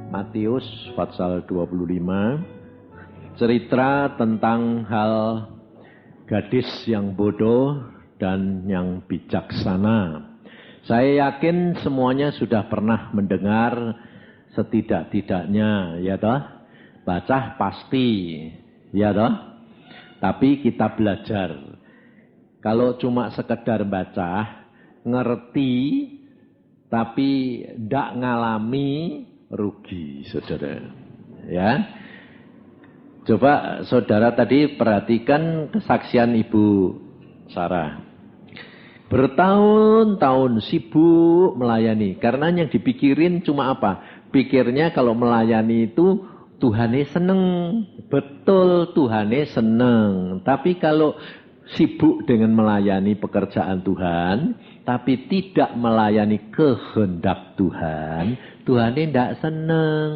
Matius pasal 25, cerita tentang hal gadis yang bodoh dan yang bijaksana. Saya yakin semuanya sudah pernah mendengar setidak-tidaknya, ya toh? Baca pasti, ya toh? Tapi kita belajar. Kalau cuma sekedar baca, ngerti, tapi tidak ngalami, rugi, saudara. Ya, coba saudara tadi perhatikan kesaksian Ibu Sarah. Bertahun-tahun sibuk melayani, karena yang dipikirin cuma apa? Pikirnya kalau melayani itu Tuhannya seneng, betul Tuhannya seneng. Tapi kalau sibuk dengan melayani pekerjaan Tuhan, tapi tidak melayani kehendak Tuhan, Tuhannya tidak seneng.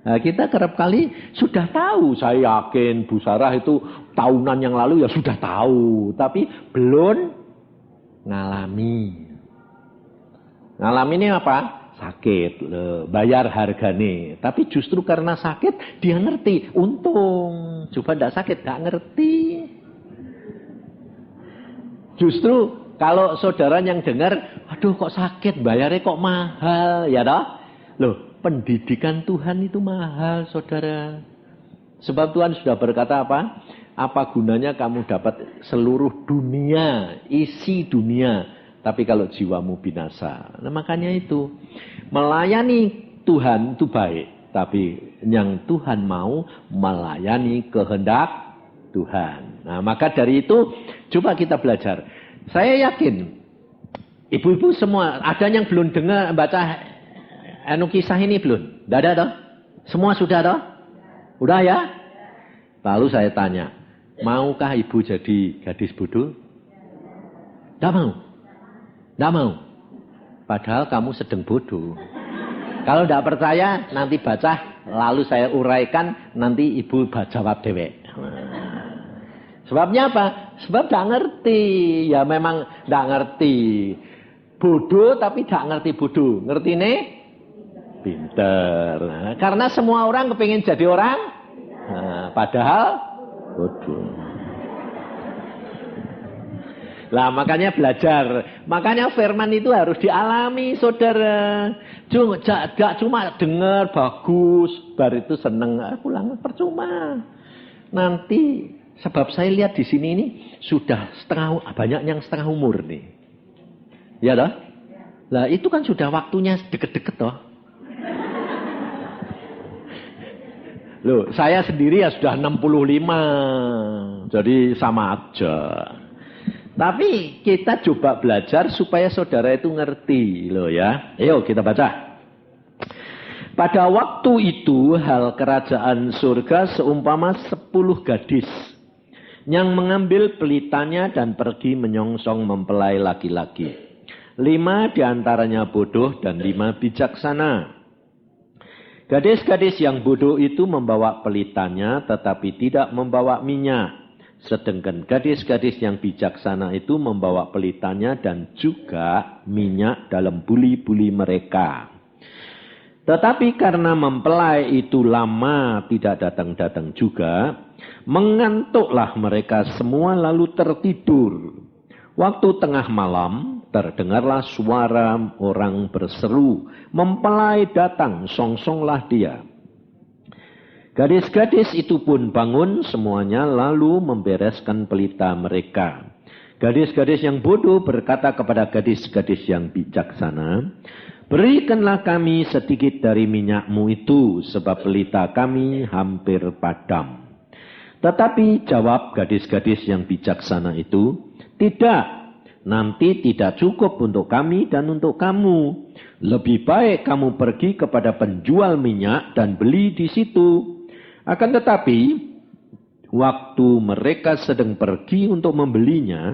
Nah, kita kerap kali sudah tahu, saya yakin Bu Sarah itu tahunan yang lalu ya sudah tahu, tapi belum ngalami. Ngalami ini apa? Sakit, bayar harganya. Tapi justru karena sakit dia ngerti, untung. Coba tidak sakit, tidak ngerti. Justru kalau saudara yang dengar, aduh kok sakit, bayarnya kok mahal, ya toh? Loh, pendidikan Tuhan itu mahal, saudara. Sebab Tuhan sudah berkata apa? Apa gunanya kamu dapat seluruh dunia, isi dunia, tapi kalau jiwamu binasa. Nah, makanya itu, melayani Tuhan itu baik, tapi yang Tuhan mau melayani kehendak Tuhan. Nah, maka dari itu coba kita belajar. Saya yakin ibu-ibu semua ada yang belum dengar baca kisah ini belum? Tidak ada toh? Semua sudah toh? Udah ya? Lalu saya tanya, maukah ibu jadi gadis bodoh? Tidak mau. Tidak mau. Padahal kamu sedang bodoh. Kalau tidak percaya nanti baca, lalu saya uraikan, nanti ibu jawab dewek. Sebabnya apa? Sebab tidak ngerti. Ya memang tidak ngerti. Bodoh tapi tidak ngerti bodoh. Ngerti nih? Pinter. Nah, karena semua orang kepingin jadi orang. Nah, padahal bodoh. Lah makanya belajar. Makanya firman itu harus dialami, saudara. Tidak cuma dengar bagus, bar itu seneng, pulang percuma. Nanti sebab saya lihat di sini ini sudah banyak yang setengah umur nih. Ya toh? Lah itu kan sudah waktunya deket-deket toh. Loh, saya sendiri ya sudah 65. Jadi sama aja. Tapi kita coba belajar supaya saudara itu ngerti loh ya. Ayo kita baca. Pada waktu itu hal kerajaan surga seumpama 10 gadis yang mengambil pelitanya dan pergi menyongsong mempelai laki-laki. 5 diantaranya bodoh dan 5 bijaksana. Gadis-gadis yang bodoh itu membawa pelitanya tetapi tidak membawa minyak. Sedangkan gadis-gadis yang bijaksana itu membawa pelitanya dan juga minyak dalam buli-buli mereka. Tetapi karena mempelai itu lama tidak datang-datang juga, mengantuklah mereka semua lalu tertidur. Waktu tengah malam terdengarlah suara orang berseru, mempelai datang, songsonglah dia. Gadis-gadis itu pun bangun semuanya lalu membereskan pelita mereka. Gadis-gadis yang bodoh berkata kepada gadis-gadis yang bijaksana, berikanlah kami sedikit dari minyakmu itu, sebab pelita kami hampir padam. Tetapi jawab gadis-gadis yang bijaksana itu, tidak, nanti tidak cukup untuk kami dan untuk kamu. Lebih baik kamu pergi kepada penjual minyak dan beli di situ. Akan tetapi, waktu mereka sedang pergi untuk membelinya,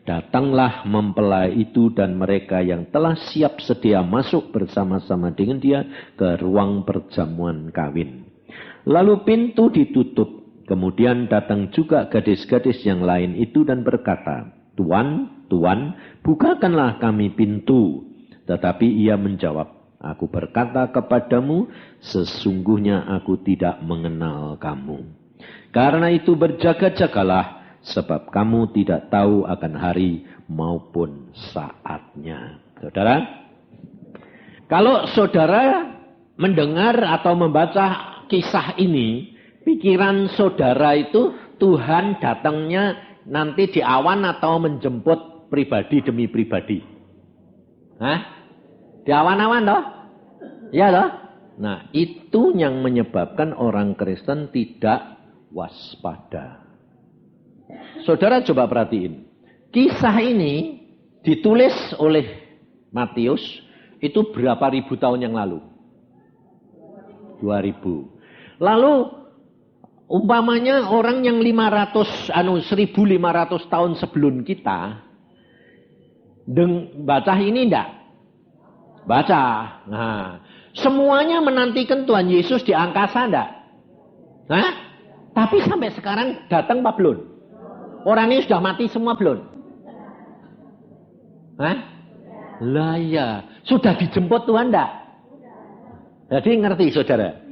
datanglah mempelai itu dan mereka yang telah siap sedia masuk bersama-sama dengan dia ke ruang perjamuan kawin. Lalu pintu ditutup. Kemudian datang juga gadis-gadis yang lain itu dan berkata, Tuan, Tuan, bukakanlah kami pintu. Tetapi ia menjawab, Aku berkata kepadamu, sesungguhnya aku tidak mengenal kamu. Karena itu berjaga-jagalah, sebab kamu tidak tahu akan hari maupun saatnya. Saudara, kalau saudara mendengar atau membaca kisah ini, pikiran saudara itu Tuhan datangnya nanti di awan atau menjemput pribadi demi pribadi. Hah? Di awan-awan toh? Ya toh? Nah, itu yang menyebabkan orang Kristen tidak waspada. Saudara coba perhatiin. Kisah ini ditulis oleh Matius itu berapa ribu tahun yang lalu? 2000. Lalu umpamanya orang yang 1500 tahun sebelum kita baca ini enggak? Baca. Nah, semuanya menantikan Tuhan Yesus di angkasa enggak? Hah? Tapi sampai sekarang datang apa belum? Orang ini sudah mati semua belum? Hah? Lah ya, sudah dijemput Tuhan enggak? Jadi ngerti saudara?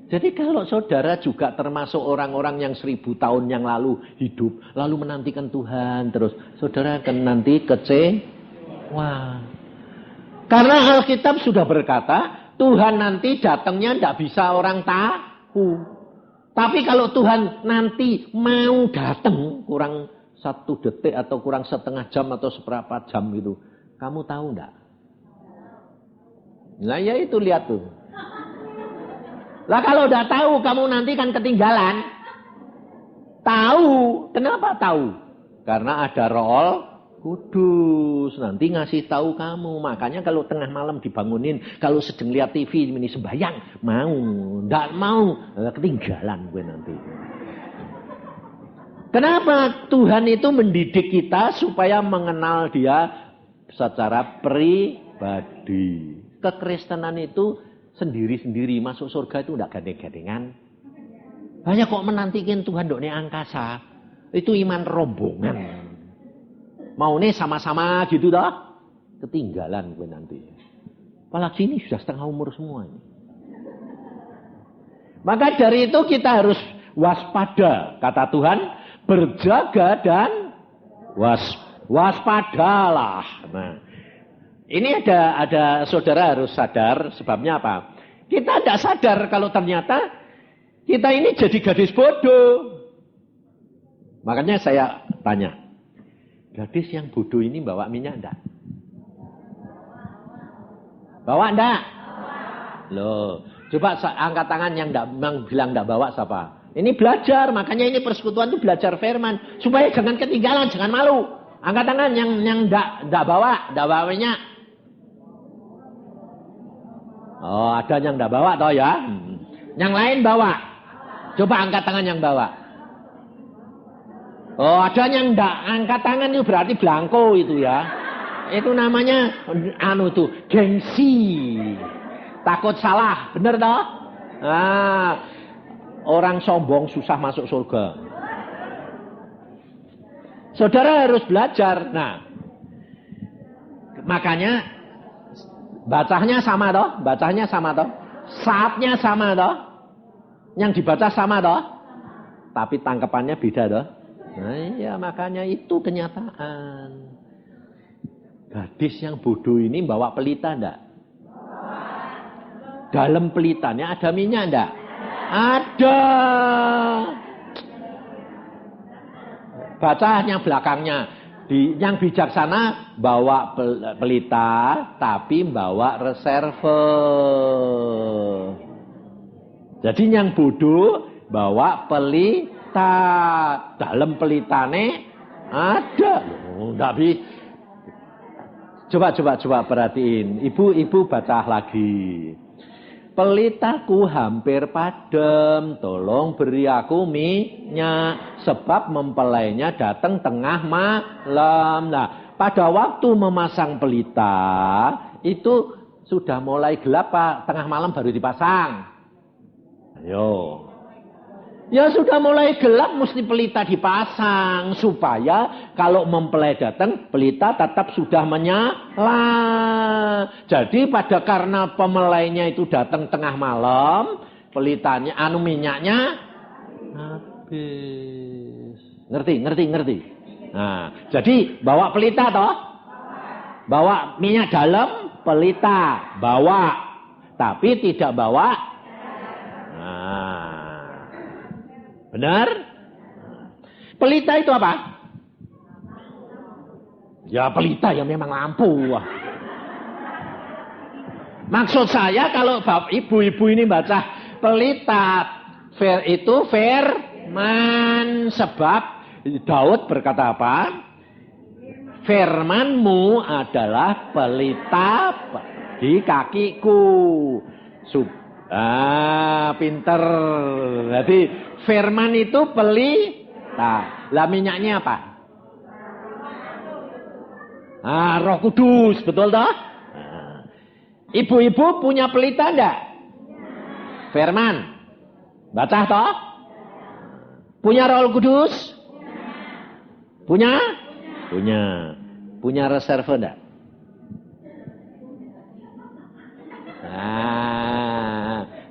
Jadi kalau saudara juga termasuk orang-orang yang 1000 tahun yang lalu hidup, lalu menantikan Tuhan terus, saudara akan nanti kecewa. Karena Alkitab sudah berkata, Tuhan nanti datangnya tidak bisa orang tahu. Tapi kalau Tuhan nanti mau datang, kurang 1 detik atau kurang setengah jam atau seberapa jam gitu, kamu tahu enggak? Nah ya itu lihat tuh. Lah kalau udah tahu, kamu nanti kan ketinggalan. Tahu, kenapa tahu? Karena ada Roh Kudus nanti ngasih tahu kamu. Makanya kalau tengah malam dibangunin, kalau sedang lihat TV ini sembahyang, ndak mau, ketinggalan gue nanti. Kenapa Tuhan itu mendidik kita supaya mengenal Dia secara pribadi? Kekristenan itu sendiri-sendiri, masuk surga itu ndak gandeng-gandengan. Banyak kok menantikan Tuhan dokne angkasa. Itu iman rombongan. Mau nih sama-sama gitu dah. Ketinggalan gue nanti. Apalagi ini sudah setengah umur semua ini. Maka dari itu kita harus waspada. Kata Tuhan, berjaga dan waspadalah. Nah, ini ada saudara harus sadar sebabnya apa? Kita tidak sadar kalau ternyata kita ini jadi gadis bodoh. Makanya saya tanya, gadis yang bodoh ini bawa minyak enggak? Bawa enggak? Loh, coba angkat tangan yang bilang enggak bawa siapa? Ini belajar, makanya ini persekutuan itu belajar firman. Supaya jangan ketinggalan, jangan malu. Angkat tangan yang enggak bawa minyak. Oh, ada yang enggak bawa toh ya? Yang lain bawa. Coba angkat tangan yang bawa. Oh, ada yang enggak angkat tangan itu berarti blanko itu ya. Itu namanya gengsi. Takut salah, bener toh? Ah, orang sombong susah masuk surga. Saudara harus belajar. Nah, makanya bacanya sama toh? Bacanya sama toh? Saatnya sama toh? Yang dibaca sama toh? Tapi tangkapannya beda toh? Nah iya, makanya itu kenyataan. Gadis yang bodoh ini bawa pelita enggak? Dalam pelitanya ada minyak enggak? Ada. Bacanya belakangnya. Yang bijaksana bawa pelita tapi bawa reserve. Jadi yang bodoh bawa pelita. Dalam pelitane ada. Oh, enggak bisa. Coba perhatiin. Ibu baca lagi. Pelitaku hampir padam, tolong beri aku minyak, sebab mempelainya datang tengah malam. Nah, pada waktu memasang pelita, itu sudah mulai gelap Pak, tengah malam baru dipasang. Ayo. Ya sudah mulai gelap mesti pelita dipasang. Supaya kalau mempelai datang pelita tetap sudah menyala. Jadi karena pemelainya itu datang tengah malam. Pelitanya, minyaknya habis. Ngerti. Nah, jadi bawa pelita toh. Bawa minyak dalam pelita. Bawa. Tapi tidak bawa. Nah. Benar? Pelita itu apa? Ya pelita ya memang lampu. Maksud saya kalau bapak ibu-ibu ini baca pelita itu firman. Sebab Daud berkata apa? Firmanmu adalah pelita di kakiku. Pinter. Jadi firman itu pelita. Lah minyaknya apa? Roh Kudus, betul toh? Ibu-ibu punya pelita enggak? Firman. Baca toh? Punya Roh Kudus? Punya? Punya reserve enggak?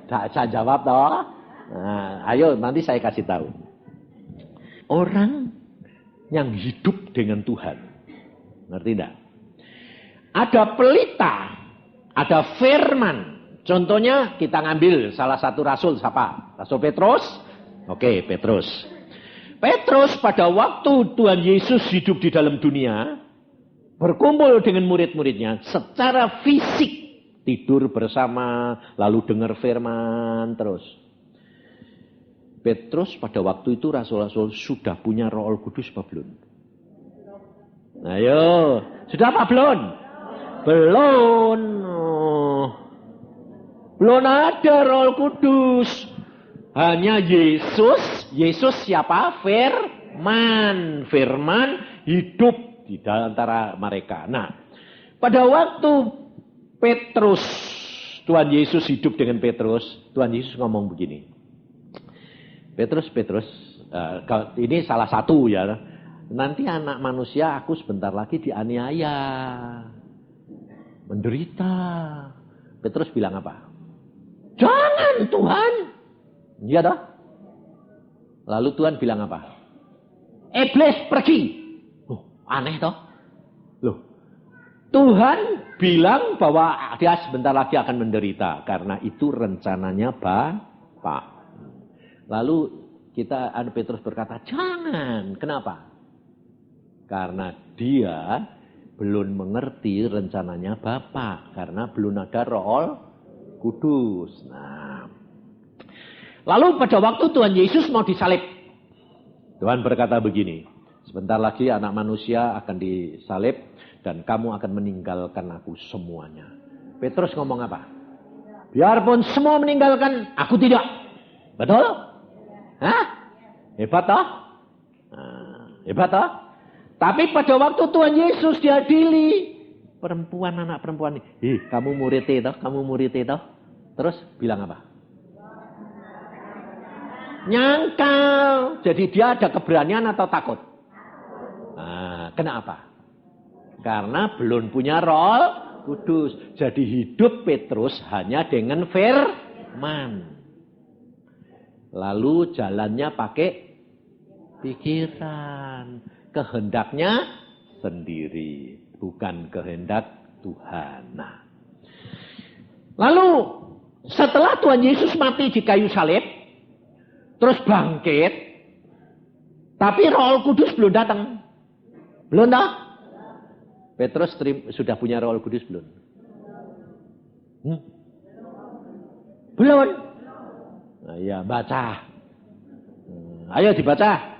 Saya jawab toh. Ayo nanti saya kasih tahu. Orang yang hidup dengan Tuhan. Ngerti enggak? Ada pelita, ada firman. Contohnya kita ngambil salah satu rasul siapa? Rasul Petrus. Oke, Petrus. Petrus pada waktu Tuhan Yesus hidup di dalam dunia, berkumpul dengan murid-muridnya secara fisik. Tidur bersama, lalu dengar firman terus. Petrus pada waktu itu rasul-rasul sudah punya Roh Kudus apa belum? Ayo, sudah apa belum? Belum. Belum ada Roh Kudus. Hanya Yesus. Yesus siapa? Firman. Firman hidup di antara mereka. Nah, pada waktu Petrus, Tuhan Yesus hidup dengan Petrus. Tuhan Yesus ngomong begini. Petrus, ini salah satu ya. Nanti anak manusia aku sebentar lagi dianiaya. Menderita. Petrus bilang apa? Jangan Tuhan. Iya dah. Lalu Tuhan bilang apa? Iblis pergi. Aneh toh. Loh. Tuhan bilang bahwa dia sebentar lagi akan menderita. Karena itu rencananya Bapa. Lalu Petrus berkata, jangan. Kenapa? Karena dia belum mengerti rencananya Bapa. Karena belum ada Roh Kudus. Nah. Lalu pada waktu Tuhan Yesus mau disalib. Tuhan berkata begini. Sebentar lagi anak manusia akan disalib. Dan kamu akan meninggalkan aku semuanya. Petrus ngomong apa? Biarpun semua meninggalkan, aku tidak. Betul? Hah? Hebat toh? Hebat toh? Tapi pada waktu Tuhan Yesus diadili. Anak perempuan ini. Kamu murid toh? Kamu murid toh? Terus bilang apa? Nyangkal. Jadi dia ada keberanian atau takut? Kenapa? Karena belum punya Roh Kudus. Jadi hidup Petrus hanya dengan firman. Lalu jalannya pakai pikiran. Kehendaknya sendiri. Bukan kehendak Tuhan. Nah. Lalu setelah Tuhan Yesus mati di kayu salib. Terus bangkit. Tapi Roh Kudus belum datang. Belum dah? Petrus sudah punya Roh Kudus belum? Belum. Nah, ya baca. Ayo dibaca.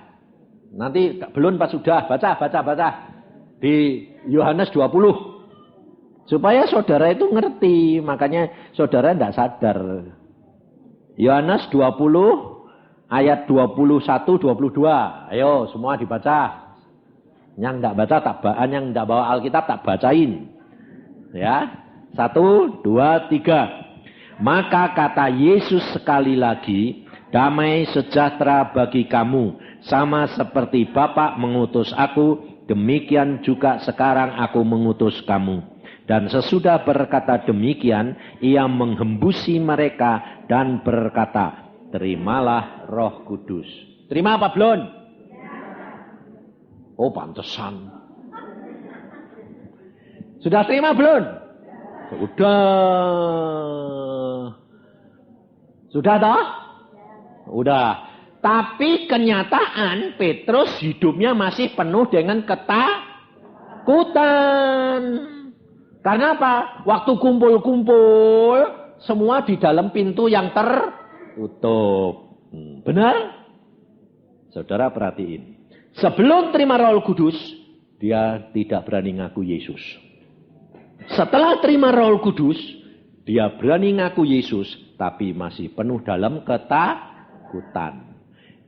Nanti belum pas sudah. Baca. Di Yohanes 20. Supaya saudara itu ngerti. Makanya saudara tidak sadar. Yohanes 20 ayat 21-22. Ayo semua dibaca. Yang tidak baca yang tidak bawa Alkitab tak bacain. Ya. 1, 2, 3. Maka kata Yesus sekali lagi, Damai sejahtera bagi kamu, sama seperti Bapa mengutus aku, demikian juga sekarang aku mengutus kamu. Dan sesudah berkata demikian, ia menghembusi mereka dan berkata, terimalah Roh Kudus. Terima apa belum? Oh, pantesan. Sudah terima belum? Sudah. Sudah toh? Udah. Tapi kenyataan Petrus hidupnya masih penuh dengan ketakutan. Karena apa? Waktu kumpul-kumpul, semua di dalam pintu yang tertutup. Benar? Saudara perhatiin. Sebelum terima Roh Kudus, dia tidak berani ngaku Yesus. Setelah terima Roh Kudus, dia berani ngaku Yesus, tapi masih penuh dalam ketakutan.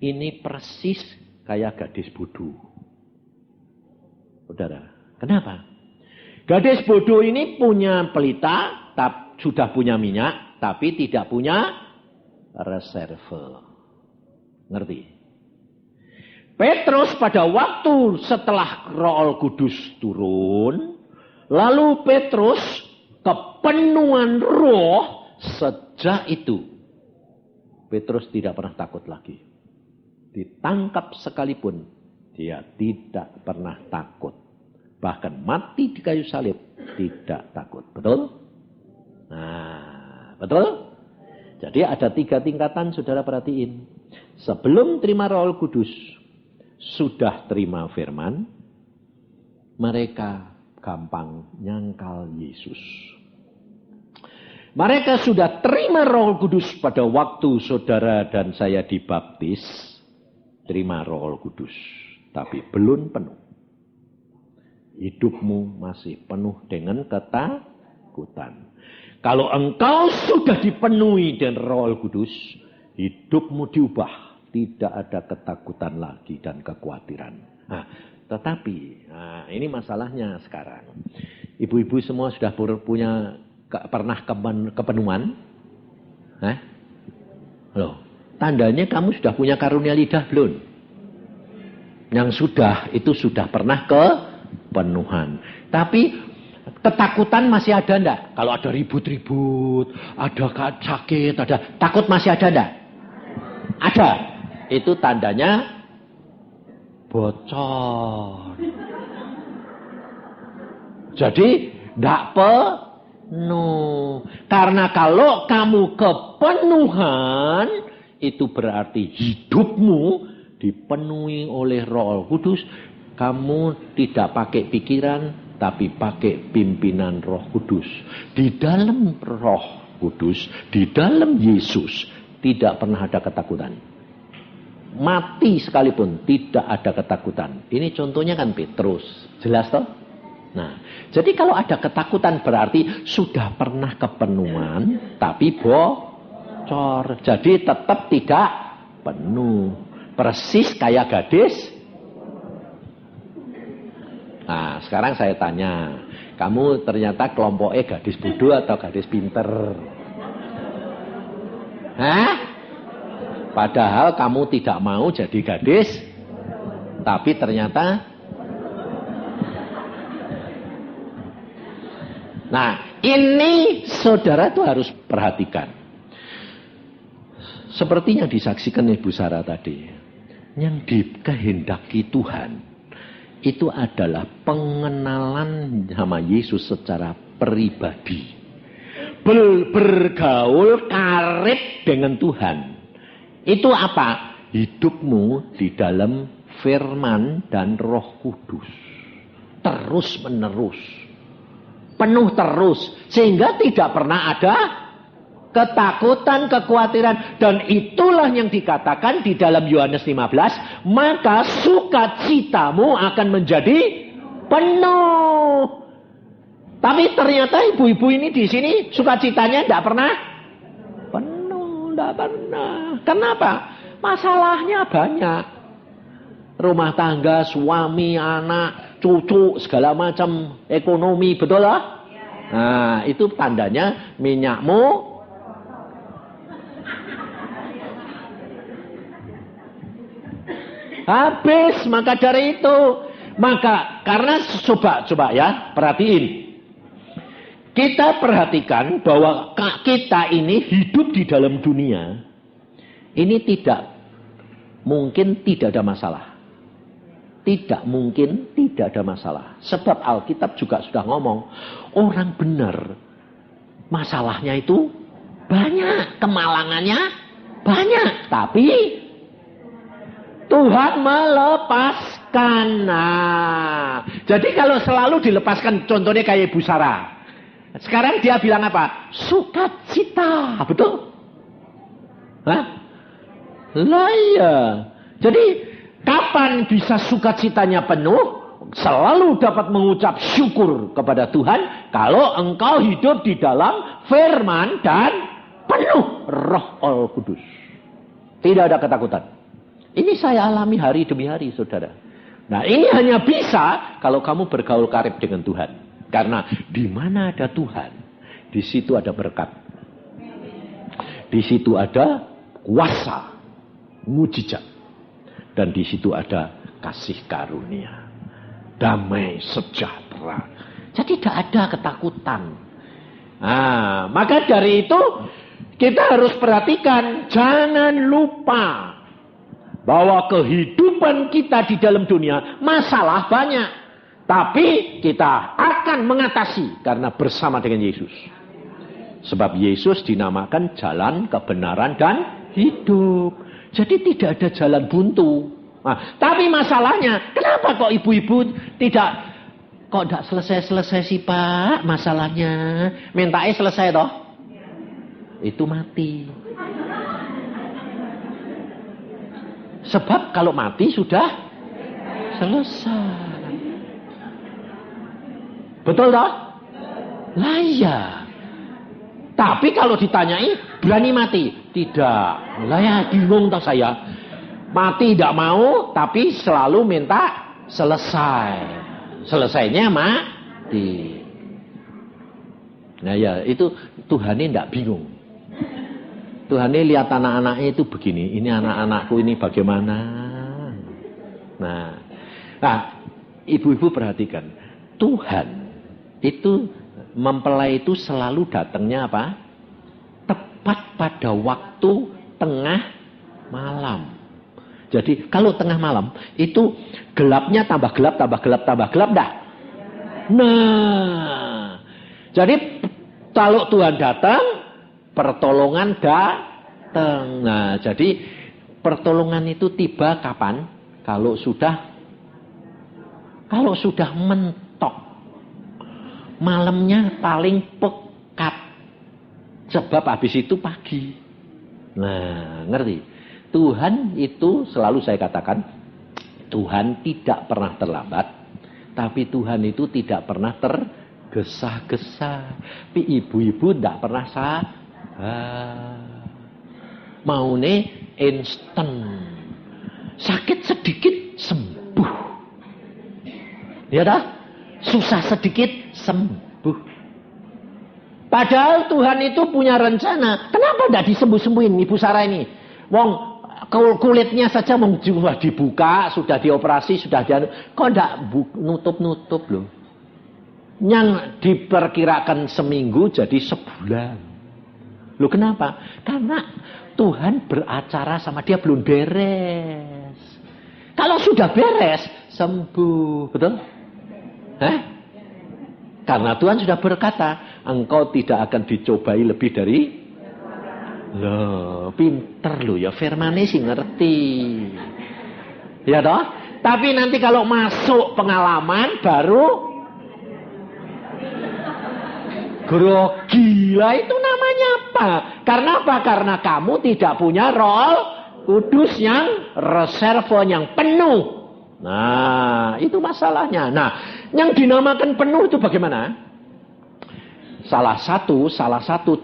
Ini persis kayak gadis bodoh. Saudara, kenapa? Gadis bodoh ini punya pelita, sudah punya minyak, tapi tidak punya reserve. Ngerti? Petrus pada waktu setelah Roh Kudus turun, lalu Petrus kepenuhan roh, sejak itu Petrus tidak pernah takut lagi. Ditangkap sekalipun, dia tidak pernah takut. Bahkan mati di kayu salib, tidak takut. Betul? Nah, betul? Jadi ada 3 tingkatan, saudara perhatiin. Sebelum terima Roh Kudus, sudah terima firman, mereka gampang nyangkal Yesus. Mereka sudah terima Roh Kudus pada waktu saudara dan saya dibaptis, terima Roh Kudus, tapi belum penuh. Hidupmu masih penuh dengan ketakutan. Kalau engkau sudah dipenuhi dengan Roh Kudus, hidupmu diubah, tidak ada ketakutan lagi dan kekhawatiran. Nah, tetapi, ini masalahnya sekarang. Ibu-ibu semua sudah pernah kepenuhan? Loh, tandanya kamu sudah punya karunia lidah belum? Yang sudah, itu sudah pernah kepenuhan. Tapi ketakutan masih ada enggak? Kalau ada ribut-ribut, ada sakit, ada takut masih ada enggak? Ada. Itu tandanya bocor. Jadi tidak penuh. Karena kalau kamu kepenuhan, itu berarti hidupmu dipenuhi oleh Roh Kudus. Kamu tidak pakai pikiran, tapi pakai pimpinan Roh Kudus. Di dalam Roh Kudus, di dalam Yesus, tidak pernah ada ketakutan. Mati sekalipun tidak ada ketakutan. Ini contohnya kan Petrus. Jelas toh? Nah, jadi kalau ada ketakutan berarti sudah pernah kepenuhan tapi bocor. Jadi tetap tidak penuh. Persis kayak gadis. Nah, sekarang saya tanya, kamu ternyata kelompoknya gadis bodoh atau gadis pinter? Padahal kamu tidak mau jadi gadis, tapi ternyata. Nah, ini saudara itu harus perhatikan. Seperti yang disaksikan Ibu Sarah tadi, yang dikehendaki Tuhan itu adalah pengenalan sama Yesus secara pribadi. Bergaul karib dengan Tuhan. Itu apa? Hidupmu di dalam firman dan Roh Kudus. Terus menerus. Penuh terus. Sehingga tidak pernah ada ketakutan, kekhawatiran. Dan itulah yang dikatakan di dalam Yohanes 15. Maka sukacitamu akan menjadi penuh. Tapi ternyata ibu-ibu ini di sini sukacitanya tidak pernah penuh. Tidak pernah. Kenapa? Masalahnya banyak. Rumah tangga, suami, anak, cucu, segala macam ekonomi. Betul lah? Nah, itu tandanya minyakmu habis. Maka dari itu, karena coba ya, perhatiin. Kita perhatikan bahwa kita ini hidup di dalam dunia, ini tidak mungkin tidak ada masalah. Tidak mungkin tidak ada masalah. Sebab Alkitab juga sudah ngomong, orang benar masalahnya itu banyak, kemalangannya banyak. Tapi Tuhan melepaskan. Nah, jadi kalau selalu dilepaskan, contohnya kayak Ibu Sarah. Sekarang dia bilang apa? Sukacita, betul? Hah? Lah iya. Jadi kapan bisa sukacitanya penuh? Selalu dapat mengucap syukur kepada Tuhan kalau engkau hidup di dalam firman dan penuh Roh Al-Kudus. Tidak ada ketakutan. Ini saya alami hari demi hari, saudara. Nah, ini hanya bisa kalau kamu bergaul karib dengan Tuhan. Karena di mana ada Tuhan, di situ ada berkat. Di situ ada kuasa, mujizat. Dan di situ ada kasih karunia, damai sejahtera. Jadi tidak ada ketakutan. Nah, maka dari itu kita harus perhatikan, jangan lupa bahwa kehidupan kita di dalam dunia masalah banyak. Tapi kita akan mengatasi karena bersama dengan Yesus. Sebab Yesus dinamakan jalan, kebenaran, dan hidup. Jadi tidak ada jalan buntu. Nah, tapi masalahnya, kenapa kok ibu-ibu tidak selesai-selesai sih Pak masalahnya? Mintanya selesai toh? Itu mati. Sebab kalau mati sudah selesai. Betul toh? Lah iya. Tapi kalau ditanyai, berani mati? Tidak. Lah ya, bingung toh saya. Mati tidak mau, tapi selalu minta selesai. Selesainya mati. Nah ya, itu Tuhan ini tidak bingung. Tuhan ini lihat anak-anaknya itu begini. Ini anak-anakku ini bagaimana? Nah, ibu-ibu perhatikan. Tuhan itu mempelai itu selalu datangnya apa? Tepat pada waktu tengah malam. Jadi kalau tengah malam itu gelapnya tambah gelap, tambah gelap, tambah gelap enggak? Nah, jadi kalau Tuhan datang, pertolongan datang. Nah, jadi pertolongan itu tiba kapan? Kalau sudah mentok. Malamnya paling pekat. Sebab habis itu pagi. Nah, ngerti? Tuhan itu selalu saya katakan, Tuhan tidak pernah terlambat. Tapi Tuhan itu tidak pernah tergesa-gesa. Tapi ibu-ibu tidak pernah maune instan. Sakit sedikit sembuh. Ya dah? Susah sedikit sembuh. Padahal Tuhan itu punya rencana. Kenapa tidak disembuh-sembuhin Ibu Sarah ini? Wong kulitnya saja sudah dibuka, sudah dioperasi, sudah kok tidak nutup-nutup loh. Yang diperkirakan seminggu jadi sebulan. Loh kenapa? Karena Tuhan beracara sama dia belum beres. Kalau sudah beres, sembuh. Betul? Karena Tuhan sudah berkata, engkau tidak akan dicobai lebih dari... Loh, pinter loh ya, firman-nya sih ngerti. Ya toh? Tapi nanti kalau masuk pengalaman baru grogi. Lah itu namanya apa? Karena apa? Karena kamu tidak punya Roh Kudus yang reservoir yang penuh. Nah, itu masalahnya. Nah, yang dinamakan penuh itu bagaimana? Salah satu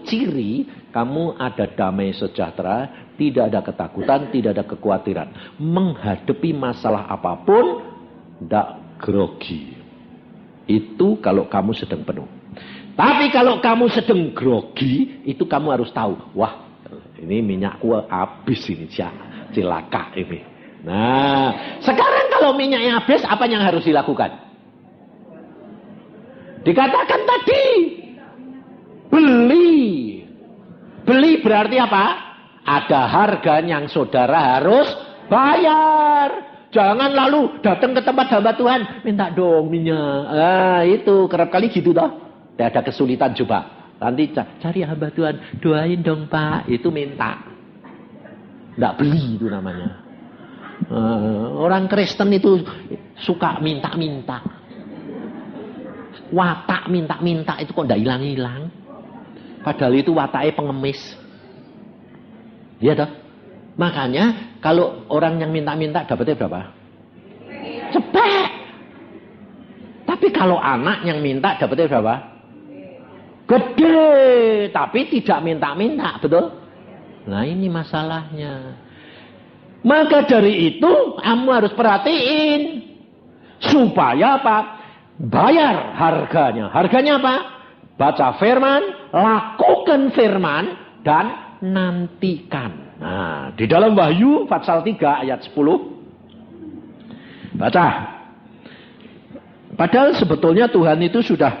ciri kamu ada damai sejahtera, tidak ada ketakutan, tidak ada kekhawatiran. Menghadapi masalah apapun, tidak grogi. Itu kalau kamu sedang penuh. Tapi kalau kamu sedang grogi, itu kamu harus tahu, wah ini minyakku habis ini, cilaka ini. Nah, sekarang kalau minyaknya habis, apa yang harus dilakukan? Dikatakan tadi, beli. Beli berarti apa? Ada harga yang saudara harus bayar. Jangan lalu datang ke tempat hamba Tuhan, minta dong minyak. Ah, itu kerap kali gitu toh. Tidak ada kesulitan coba. Nanti cari hamba Tuhan, doain dong Pak. Itu minta. Tidak beli itu namanya. Orang Kristen itu suka minta-minta. Watak minta-minta itu kok tidak hilang-hilang. Padahal itu wataknya pengemis. Iya toh? Makanya kalau orang yang minta-minta dapatnya berapa? Cepet. Tapi kalau anak yang minta dapatnya berapa? Gede. Tapi tidak minta-minta, betul? Nah ini masalahnya. Maka dari itu kamu harus perhatiin. Supaya apa? Bayar harganya. Harganya apa? Baca firman, lakukan firman, dan nantikan. Nah, di dalam Wahyu pasal 3 ayat 10. Baca. Padahal sebetulnya Tuhan itu sudah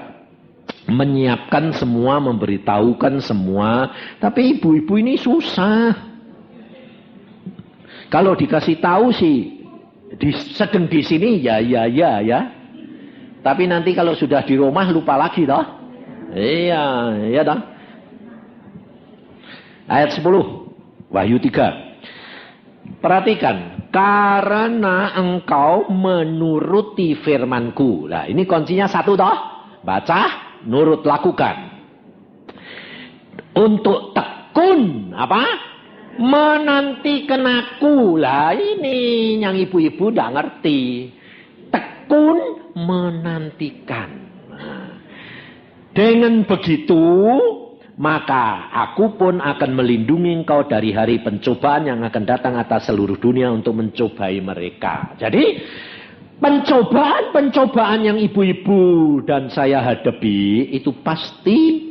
menyiapkan semua, memberitahukan semua. Tapi ibu-ibu ini susah. Kalau dikasih tahu sih, sedang di sini ya. Tapi nanti kalau sudah di rumah lupa lagi toh. Iya toh. Ayat 10. Wahyu 3. Perhatikan, karena engkau menuruti firmanku. Nah, ini kuncinya satu toh. Baca, nurut, lakukan. Untuk tekun apa? Menantikan aku. Lah ini yang ibu-ibu tidak ngerti. Tekun menantikan. Nah, dengan begitu maka aku pun akan melindungi engkau dari hari pencobaan yang akan datang atas seluruh dunia untuk mencobai mereka. Jadi pencobaan yang ibu-ibu dan saya hadapi itu pasti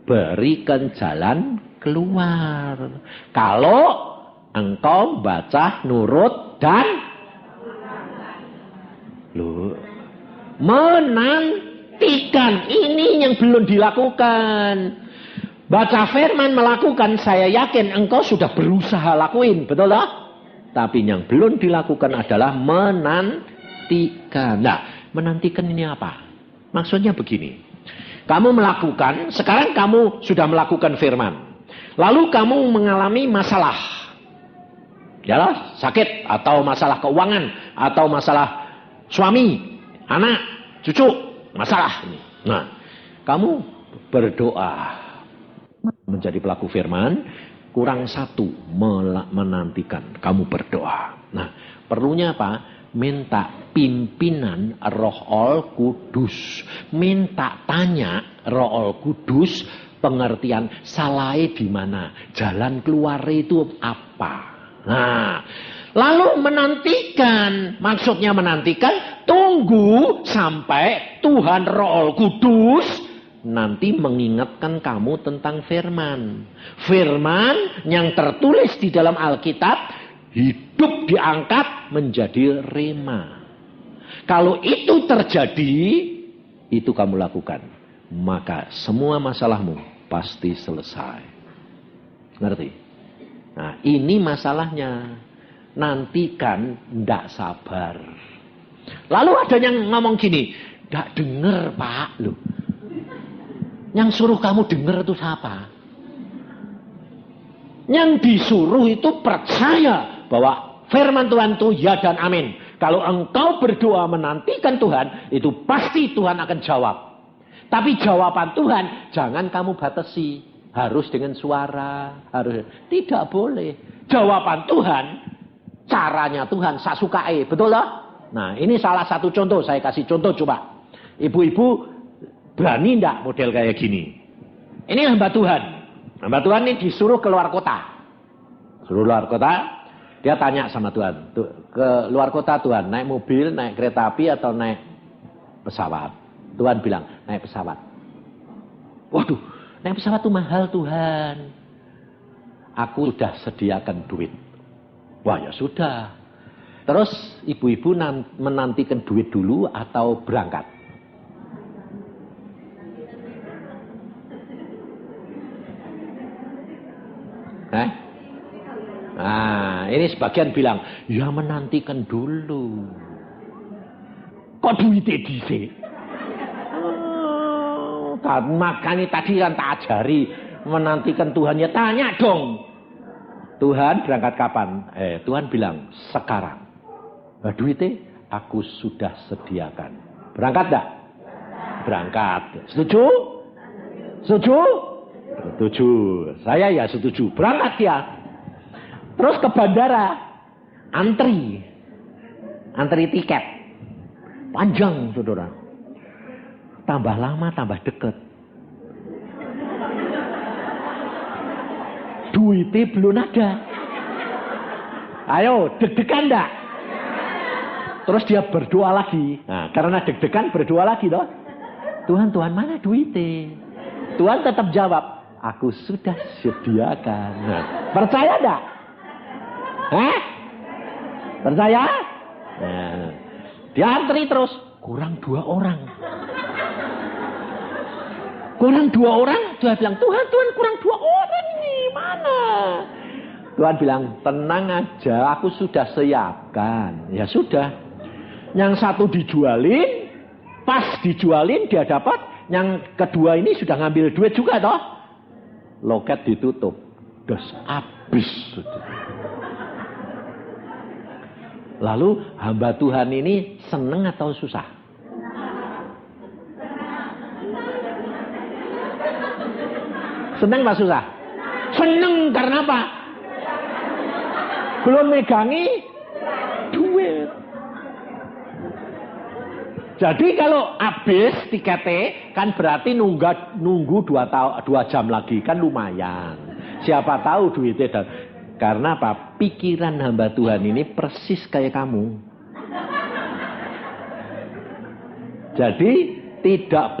diberikan jalan keluar. Kalau engkau baca, nurut, dan menantikan. Ini yang belum dilakukan. Baca firman, melakukan, saya yakin engkau sudah berusaha lakuin, betul tak? Tapi yang belum dilakukan adalah menantikan. Nah, menantikan ini apa? Maksudnya begini. Kamu melakukan, sekarang kamu sudah melakukan firman. Lalu kamu mengalami masalah. Yalah, sakit, atau masalah keuangan, atau masalah suami, anak, cucu, masalah ini. Nah, kamu berdoa menjadi pelaku firman, kurang satu menantikan. Kamu berdoa. Nah, perlunya apa? Minta pimpinan Roh Al Kudus. Minta tanya Roh Al Kudus pengertian salahnya di mana, jalan keluar itu apa. Nah, lalu menantikan, maksudnya menantikan, tunggu sampai Tuhan Roh Al Kudus nanti mengingatkan kamu tentang firman. Firman yang tertulis di dalam Alkitab hidup diangkat menjadi rema. Kalau itu terjadi, itu kamu lakukan, maka semua masalahmu pasti selesai. Ngerti? Nah, ini masalahnya. Nantikan, ndak sabar. Lalu ada yang ngomong gini, ndak denger Pak, loh. Yang suruh kamu denger itu siapa? Yang disuruh itu percaya bahwa firman Tuhan itu ya dan amin. Kalau engkau berdoa menantikan Tuhan, itu pasti Tuhan akan jawab. Tapi jawaban Tuhan jangan kamu batasi. Harus dengan suara, harus tidak boleh. Jawaban Tuhan, caranya Tuhan sasukae, betul loh? Nah, ini salah satu contoh, saya kasih contoh coba. Ibu-ibu berani enggak model kayak gini? Ini hamba Tuhan. Hamba Tuhan ini disuruh keluar kota. Suruh keluar kota, dia tanya sama Tuhan, ke luar kota Tuhan, naik mobil, naik kereta api atau naik pesawat? Tuhan bilang, naik pesawat. Waduh, naik pesawat itu mahal Tuhan. Aku sudah sediakan duit. Wah ya sudah. Terus ibu-ibu menantikan duit dulu atau berangkat? Nah, ini sebagian bilang, ya menantikan dulu. Kok duitnya dhisik? Makanya tadi kan tak ajari menantikan Tuhan, ya tanya dong. Tuhan berangkat kapan? Tuhan bilang sekarang. Nah, duitnya aku sudah sediakan. Berangkat enggak? Berangkat. Setuju? Setuju? Setuju. Saya ya setuju. Berangkat ya. Terus ke bandara, antri tiket, panjang saudara, tambah lama tambah deket, duitnya belum ada, ayo deg-degan enggak? Terus dia berdoa lagi, nah karena deg-degan berdoa lagi toh, Tuhan mana duitnya? Tuhan tetap jawab, aku sudah sediakan. Nah, percaya enggak? Percaya? Nah, dia antri terus. Kurang 2 orang. Dia bilang, Tuhan kurang 2 orang ini. Mana? Tuhan bilang, tenang aja, aku sudah siapkan. Ya sudah. Yang satu dijualin. Pas dijualin dia dapat. Yang kedua ini sudah ngambil duit juga toh. Loket ditutup. Terus habis. Lalu hamba Tuhan ini seneng atau susah? Seneng apa susah? Seneng karena apa? Belum megangi duit. Jadi kalau habis tiketnya kan berarti nunggu 2 jam lagi kan lumayan. Siapa tahu duitnya karena apa? Pikiran hamba Tuhan ini persis kayak kamu. Jadi tidak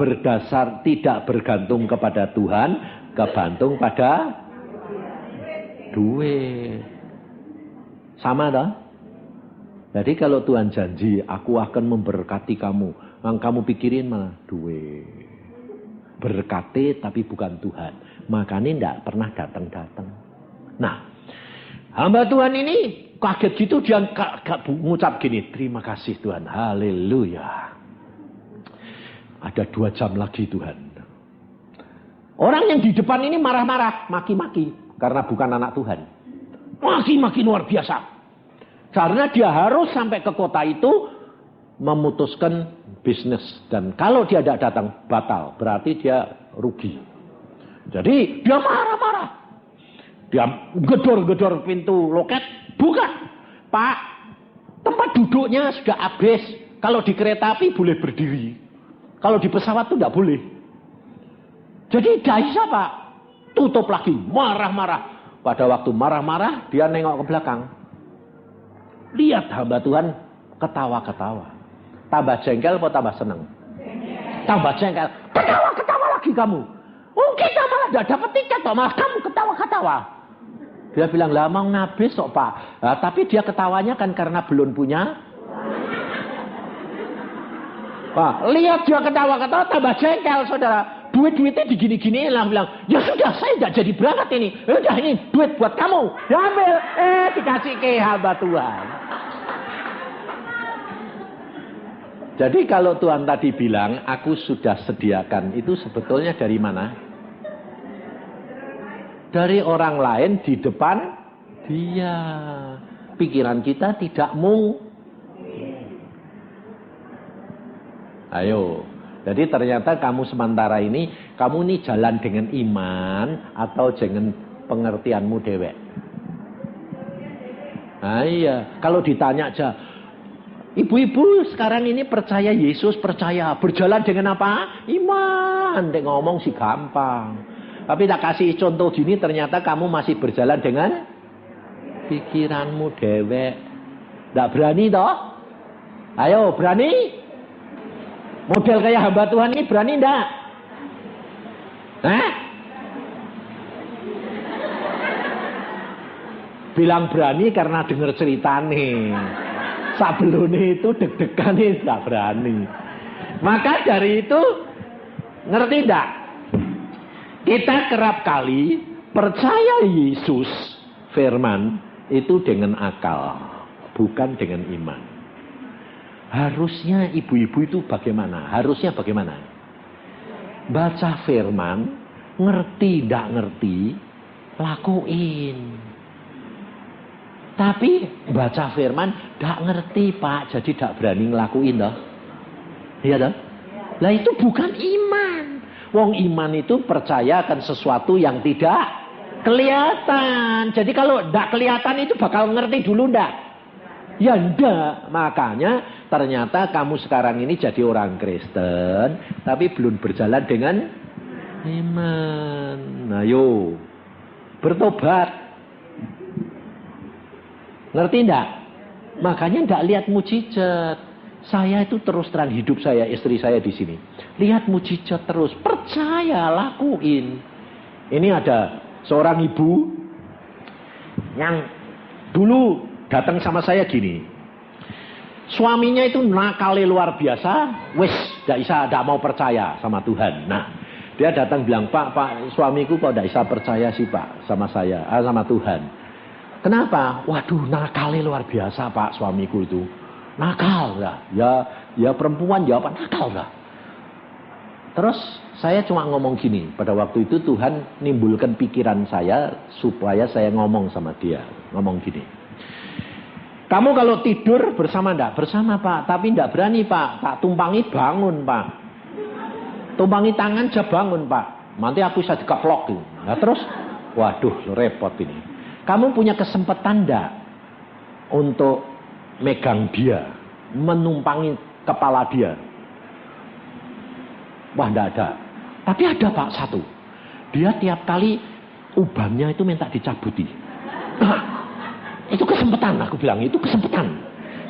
bergantung kepada Tuhan, kebantung pada duit. Sama toh? Jadi kalau Tuhan janji, aku akan memberkati kamu. Yang kamu pikirin malah duit. Berkati tapi bukan Tuhan. Makanya tidak pernah datang-datang. Nah, hamba Tuhan ini kaget gitu, dia mengucap gini, terima kasih Tuhan, haleluya. Ada 2 jam lagi Tuhan. Orang yang di depan ini marah-marah, maki-maki, karena bukan anak Tuhan. Maki-maki luar biasa. Karena dia harus sampai ke kota itu, memutuskan bisnis. Dan kalau dia tidak datang, batal. Berarti dia rugi. Jadi dia marah-marah. Dia gedor-gedor pintu loket, buka. Pak, tempat duduknya sudah habis. Kalau di kereta api boleh berdiri. Kalau di pesawat itu tidak boleh. Jadi tidak bisa Pak. Tutup lagi, marah-marah. Pada waktu marah-marah, dia nengok ke belakang. Lihat hamba Tuhan ketawa-ketawa. Tambah jengkel atau tambah senang? Tambah jengkel. Ketawa-ketawa lagi kamu. Oh kita malah tidak dapat tiket, malah kamu ketawa-ketawa. Dia bilang, lah mau ngabis kok Pak. Nah, tapi dia ketawanya kan karena belum punya. Wah, lihat dia ketawa-ketawa tambah jengkel saudara. Duit-duitnya digini-gini lah bilang, ya sudah saya tidak jadi berangkat ini. Udah ini duit buat kamu. Diambil, dikasih ke hamba Tuhan. Jadi kalau Tuhan tadi bilang, aku sudah sediakan, itu sebetulnya dari mana? Dari orang lain di depan dia. Pikiran kita tidak Ayo. Jadi ternyata kamu sementara ini, kamu ini jalan dengan iman atau dengan pengertianmu dewek. Nah iya, kalau ditanya aja, ibu-ibu sekarang ini percaya Yesus, percaya. Berjalan dengan apa? Iman. Dek ngomong sih gampang. Tapi tak kasih contoh gini, ternyata kamu masih berjalan dengan pikiranmu dewek. Tidak berani toh? Ayo, berani? Model kayak hamba Tuhan ini berani enggak? Bilang berani karena dengar ceritane. Sabelune itu deg-degan nggak berani. Maka dari itu, ngerti enggak? Kita kerap kali percaya Yesus firman itu dengan akal, bukan dengan iman. Harusnya ibu-ibu itu bagaimana? Harusnya bagaimana? Baca firman, ngerti enggak ngerti, lakuin. Tapi baca firman enggak ngerti, Pak, jadi enggak berani ngelakuin toh. Iya toh? Lah itu bukan iman. Wong iman itu percaya akan sesuatu yang tidak kelihatan. Jadi kalau enggak kelihatan itu bakal ngerti dulu enggak? Ya enggak. Makanya ternyata kamu sekarang ini jadi orang Kristen, tapi belum berjalan dengan iman. Nah yo, bertobat. Ngerti enggak? Makanya enggak lihat mujizat. Saya itu terus terang hidup saya, istri saya di sini. Lihat mujizat terus, percaya, lakuin. Ini ada seorang ibu yang dulu datang sama saya gini. Suaminya itu nakal luar biasa, wis enggak mau percaya sama Tuhan. Nah, dia datang bilang, Pak, suamiku kok enggak bisa percaya sih, Pak, sama saya, sama Tuhan. Kenapa? Waduh, nakal luar biasa, Pak, suamiku itu. Nakal lah, ya perempuan ya apa nakal lah. Terus saya cuma ngomong gini, pada waktu itu Tuhan nimbulkan pikiran saya supaya saya ngomong sama dia, ngomong gini. Kamu kalau tidur bersama enggak? Bersama, Pak, tapi enggak berani, Pak. Tak tumpangi bangun, Pak. Tumpangi tangan aja bangun, Pak. Nanti aku bisa dikeplok gitu. Nah terus, waduh, repot ini. Kamu punya kesempatan enggak untuk megang dia, menumpangi kepala dia? Wah, enggak ada. Tapi ada, Pak, satu. Dia tiap kali ubannya itu minta dicabuti. Itu kesempatan, aku bilang, itu kesempatan.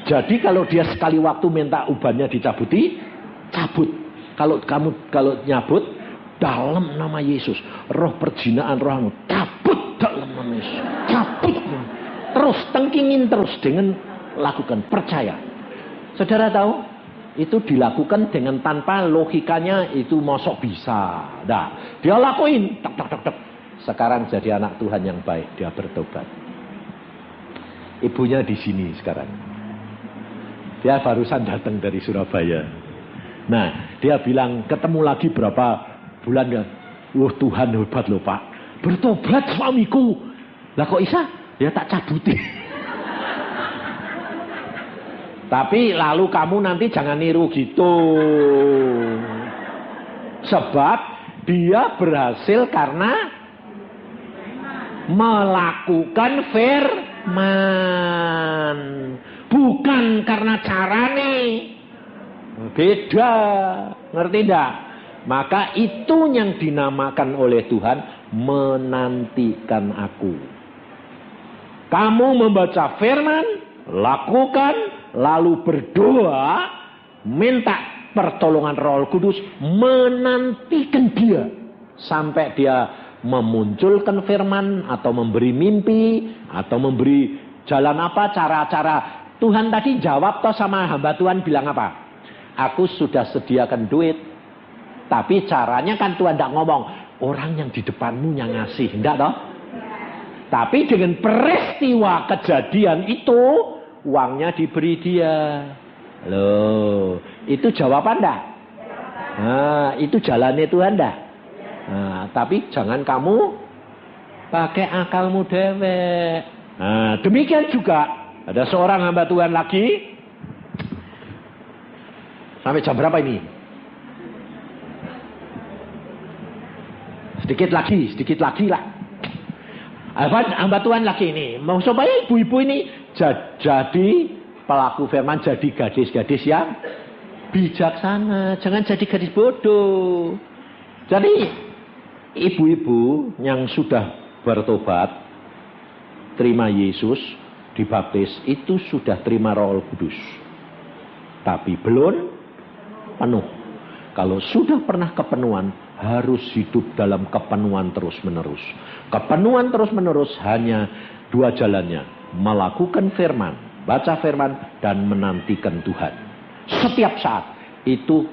Jadi kalau dia sekali waktu minta ubannya dicabuti, cabut. Kalau nyabut, dalam nama Yesus, roh perjinaan, rohmu, cabut dalam nama Yesus. Cabut. Terus, tengkingin terus dengan lakukan, percaya. Saudara tahu, itu dilakukan dengan tanpa logikanya itu mosok bisa. Nah, dia lakuin, tak. Sekarang jadi anak Tuhan yang baik, dia bertobat. Ibunya di sini sekarang. Dia barusan datang dari Surabaya. Nah, dia bilang ketemu lagi berapa bulan ya. Wah, Tuhan hebat loh, Pak. Bertobat suamiku. Lah kok bisa? Ya tak cabuti. Tapi lalu kamu nanti jangan niru gitu. Sebab dia berhasil karena melakukan firman. Bukan karena carane. Beda. Ngerti enggak? Maka itu yang dinamakan oleh Tuhan menantikan aku. Kamu membaca firman, lakukan, lalu berdoa, minta pertolongan Roh Kudus, menantikan dia sampai dia memunculkan firman atau memberi mimpi atau memberi jalan apa, cara-cara. Tuhan tadi jawab toh sama hamba Tuhan bilang apa? Aku sudah sediakan duit. Tapi caranya kan Tuhan tidak ngomong, orang yang di depanmu yang ngasih, enggak toh? Tapi dengan peristiwa kejadian itu, uangnya diberi dia. Loh, itu jawaban enggak? Nah, itu jalannya Tuhan enggak? Nah, tapi jangan kamu pakai akalmu dewek. Nah, demikian juga ada seorang hamba Tuhan lagi. Sampai jam berapa ini? Sedikit lagi lah. Hamba Tuhan lagi ini, mau supaya ibu-ibu ini jadi pelaku firman, jadi gadis-gadis yang bijaksana, jangan jadi gadis bodoh. Jadi ibu-ibu yang sudah bertobat, terima Yesus, dibaptis, itu sudah terima Roh Kudus. Tapi belum penuh. Kalau sudah pernah kepenuhan, harus hidup dalam kepenuhan terus-menerus. Kepenuhan terus-menerus hanya Dua jalannya, melakukan firman, baca firman, dan menantikan Tuhan. Setiap saat itu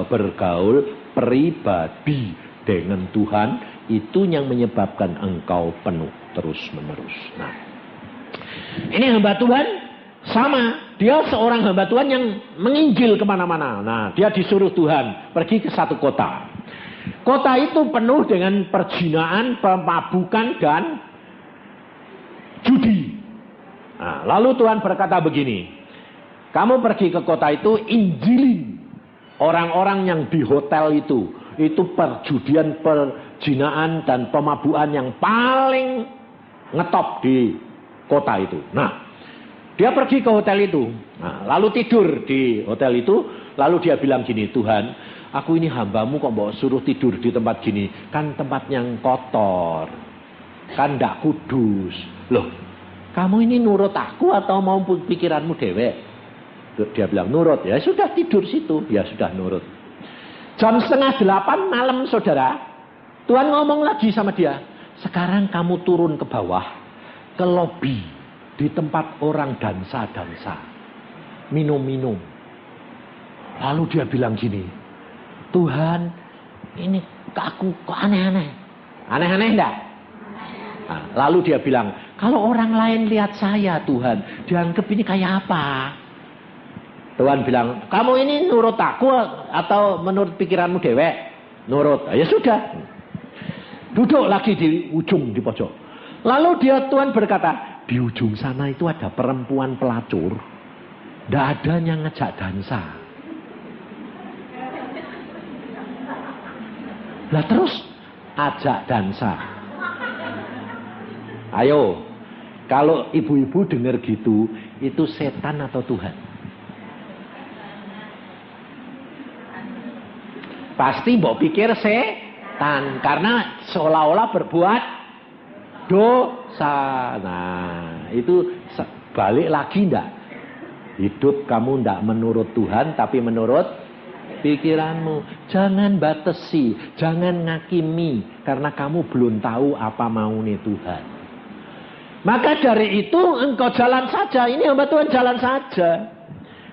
bergaul pribadi dengan Tuhan, itu yang menyebabkan engkau penuh terus menerus. Nah, ini hamba Tuhan sama, dia seorang hamba Tuhan yang menginjil kemana-mana. Nah, dia disuruh Tuhan pergi ke satu kota. Kota itu penuh dengan perjinaan, pemabukan, dan judi. Nah, lalu Tuhan berkata begini, kamu pergi ke kota itu, injilin orang-orang yang di hotel itu perjudian, perjinaan, dan pemabukan yang paling ngetop di kota itu. Nah, dia pergi ke hotel itu, nah, lalu tidur di hotel itu, lalu dia bilang gini, Tuhan, aku ini hambamu kok mau suruh tidur di tempat gini, kan tempat yang kotor, kan ndak kudus. Loh, kamu ini nurut aku atau mau pikiranmu dewek? Dia bilang nurut. Ya sudah, tidur situ. Ya sudah, nurut. Jam 7:30 malam, saudara, Tuhan ngomong lagi sama dia, sekarang kamu turun ke bawah, ke lobi, di tempat orang dansa-dansa, minum-minum. Lalu dia bilang gini, Tuhan, ini aku kok aneh-aneh. Aneh-aneh enggak? Nah, lalu dia bilang, kalau orang lain lihat saya, Tuhan, dianggap ini kayak apa? Tuhan bilang, kamu ini nurut aku atau menurut pikiranmu dewek? Nurut. Ya sudah. Duduk lagi di ujung, di pojok. Lalu Tuhan berkata, di ujung sana itu ada perempuan pelacur. Tidak ada yang ngejak dansa. Lah terus ajak dansa. Ayo, kalau ibu-ibu dengar gitu, itu setan atau Tuhan? Pasti mbok pikir setan, karena seolah-olah berbuat dosa. Nah, itu balik lagi ndak? Hidup kamu ndak menurut Tuhan, tapi menurut pikiranmu. Jangan batasi, jangan ngakimi, karena kamu belum tahu apa maunya Tuhan. Maka dari itu engkau jalan saja. Ini hamba Tuhan jalan saja.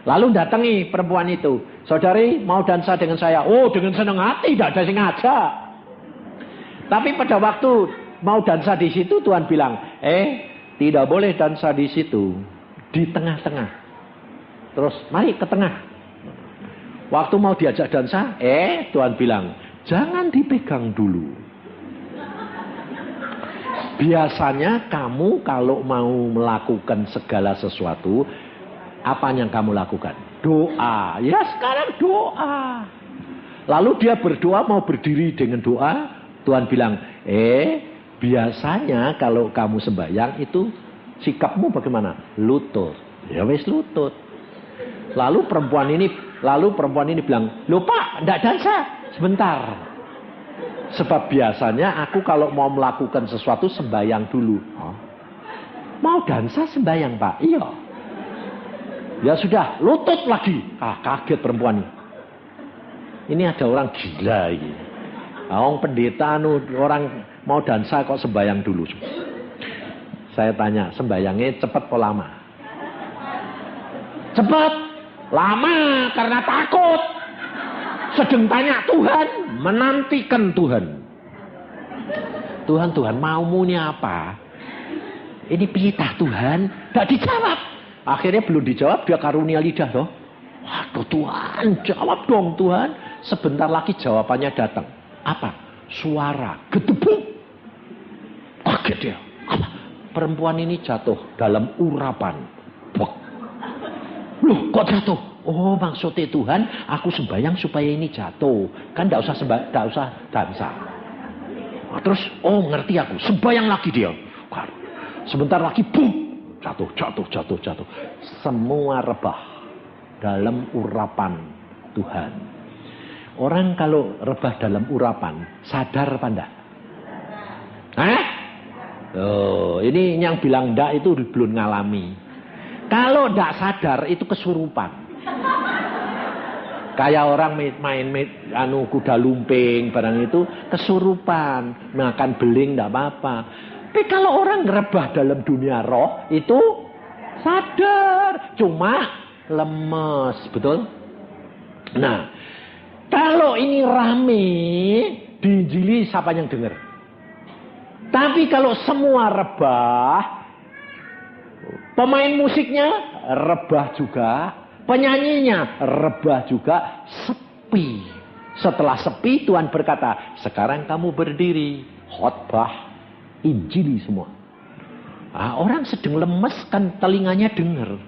Lalu datangi perempuan itu. Saudari, mau dansa dengan saya? Oh, dengan senang hati, tidak ada yang ngajak. Tapi pada waktu mau dansa di situ, Tuhan bilang, tidak boleh dansa di situ, di tengah-tengah. Terus, mari ke tengah. Waktu mau diajak dansa, Tuhan bilang, jangan dipegang dulu. Biasanya kamu kalau mau melakukan segala sesuatu, apa yang kamu lakukan? Doa. Ya sekarang doa. Lalu dia berdoa, mau berdiri dengan doa. Tuhan bilang, biasanya kalau kamu sembahyang itu sikapmu bagaimana? Lutut. Ya wis lutut. Lalu perempuan ini bilang, loh Pak, enggak dansa. Sebentar. Sebab biasanya aku kalau mau melakukan sesuatu sembahyang dulu. Oh. Mau dansa sembahyang Pak? Iya. Ya sudah, lutut lagi. Kaget perempuan ini. Ini ada orang gila ini. Orang pendeta orang mau dansa kok sembahyang dulu. Saya tanya, sembahyangnya cepat atau lama? Cepat. Lama karena takut. Sedang tanya Tuhan, menantikan Tuhan. Tuhan, maumu ini apa? Ini pitah Tuhan, tidak dijawab. Akhirnya belum dijawab, dia karunia lidah toh. Waduh Tuhan, jawab dong Tuhan. Sebentar lagi jawabannya datang. Apa? Suara gedebuk. Kaget dia. Apa? Perempuan ini jatuh dalam urapan. Loh, kok jatuh? Oh, maksudnya Tuhan, aku sembahyang supaya ini jatuh. Kan tidak usah dansa. Terus, ngerti aku. Sembahyang lagi dia. Sebentar lagi, boom, jatuh. Semua rebah dalam urapan Tuhan. Orang kalau rebah dalam urapan, sadar apa enggak? Ini yang bilang enggak itu belum ngalami. Kalau enggak sadar, itu kesurupan. Kayak orang main kuda lumping barang itu kesurupan, makan beling enggak apa-apa. Tapi kalau orang rebah dalam dunia roh itu sadar, cuma lemes, betul? Nah, kalau ini rame diinjili, siapa yang dengar? Tapi kalau semua rebah, pemain musiknya rebah juga, penyanyinya rebah juga, sepi. Setelah sepi, Tuhan berkata, sekarang kamu berdiri, khotbah, injili semua. Nah, orang sedang lemes kan telinganya dengar.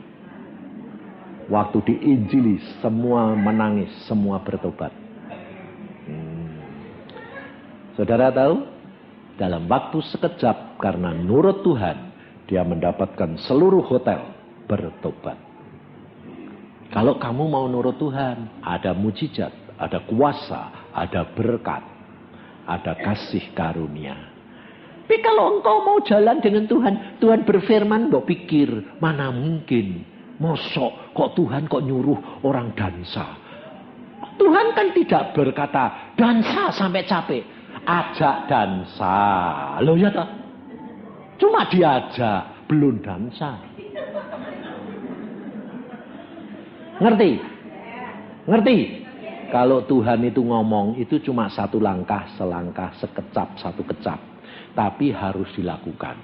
Waktu diinjili, semua menangis, semua bertobat. Saudara tahu, dalam waktu sekejap karena nurut Tuhan, dia mendapatkan seluruh hotel bertobat. Kalau kamu mau nurut Tuhan, ada mujizat, ada kuasa, ada berkat, ada kasih karunia. Tapi kalau engkau mau jalan dengan Tuhan, Tuhan berfirman, mbok pikir, mana mungkin, mosok kok Tuhan kok nyuruh orang dansa. Tuhan kan tidak berkata, dansa sampai capek, ajak dansa. Loh ya toh? Cuma diajak, belum dansa. Ngerti? Ngerti? Kalau Tuhan itu ngomong, itu cuma satu langkah, selangkah, sekecap, satu kecap. Tapi harus dilakukan.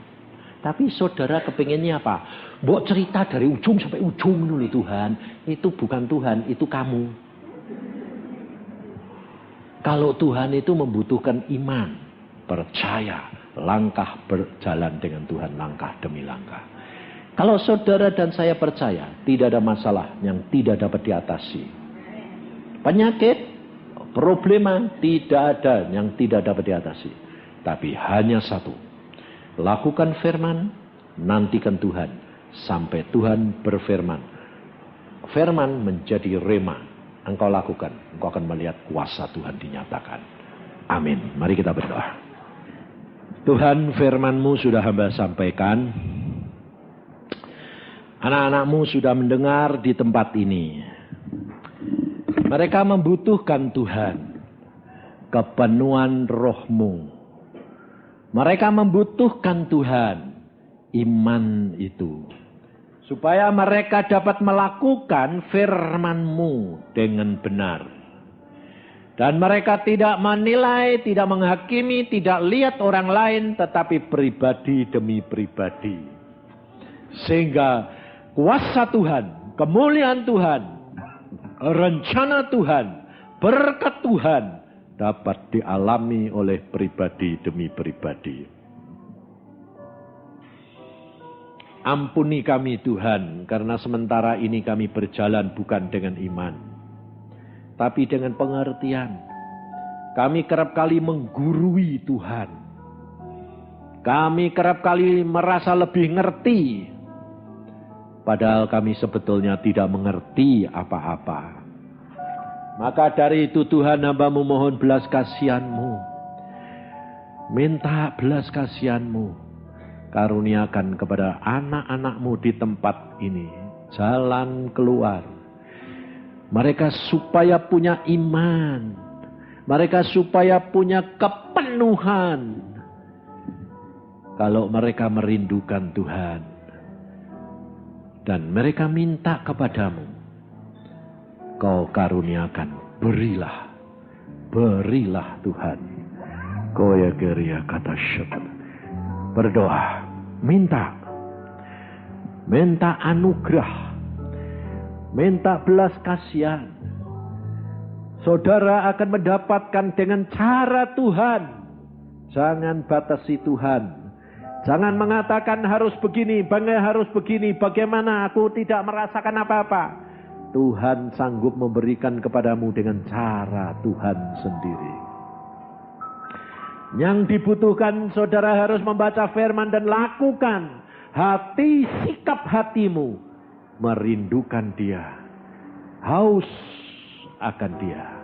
Tapi saudara kepinginnya apa? Mbok cerita dari ujung sampai ujung dulu Tuhan. Itu bukan Tuhan, itu kamu. Kalau Tuhan itu membutuhkan iman, percaya, langkah berjalan dengan Tuhan langkah demi langkah. Kalau saudara dan saya percaya, tidak ada masalah yang tidak dapat diatasi. Penyakit, problema, tidak ada yang tidak dapat diatasi. Tapi hanya satu, lakukan firman, nantikan Tuhan, sampai Tuhan berfirman. Firman menjadi rema, engkau lakukan, engkau akan melihat kuasa Tuhan dinyatakan. Amin. Mari kita berdoa. Tuhan, firman-Mu sudah hamba sampaikan. Anak-anak-Mu sudah mendengar di tempat ini. Mereka membutuhkan Tuhan, kepenuhan Roh-Mu. Mereka membutuhkan Tuhan, iman itu. Supaya mereka dapat melakukan firman-Mu dengan benar. Dan mereka tidak menilai, tidak menghakimi, tidak lihat orang lain, tetapi pribadi demi pribadi. Sehingga kuasa Tuhan, kemuliaan Tuhan, rencana Tuhan, berkat Tuhan dapat dialami oleh pribadi demi pribadi. Ampuni kami Tuhan, karena sementara ini kami berjalan bukan dengan iman, tapi dengan pengertian. Kami kerap kali menggurui Tuhan. Kami kerap kali merasa lebih ngerti, padahal kami sebetulnya tidak mengerti apa-apa. Maka dari itu Tuhan, hamba-Mu mohon belas kasihan-Mu. Minta belas kasihan-Mu. Karuniakan kepada anak-anak-Mu di tempat ini jalan keluar. Mereka supaya punya iman. Mereka supaya punya kepenuhan. Kalau mereka merindukan Tuhan. Dan mereka minta kepadamu. Kau karuniakan, berilah, berilah Tuhan. Koya geria kata syabat. Berdoa, minta anugerah, minta belas kasihan. Saudara akan mendapatkan dengan cara Tuhan. Jangan batasi Tuhan. Jangan mengatakan harus begini, bagaimana aku tidak merasakan apa-apa. Tuhan sanggup memberikan kepadamu dengan cara Tuhan sendiri. Yang dibutuhkan saudara harus membaca firman dan lakukan. Hati, sikap hatimu merindukan Dia. Haus akan Dia.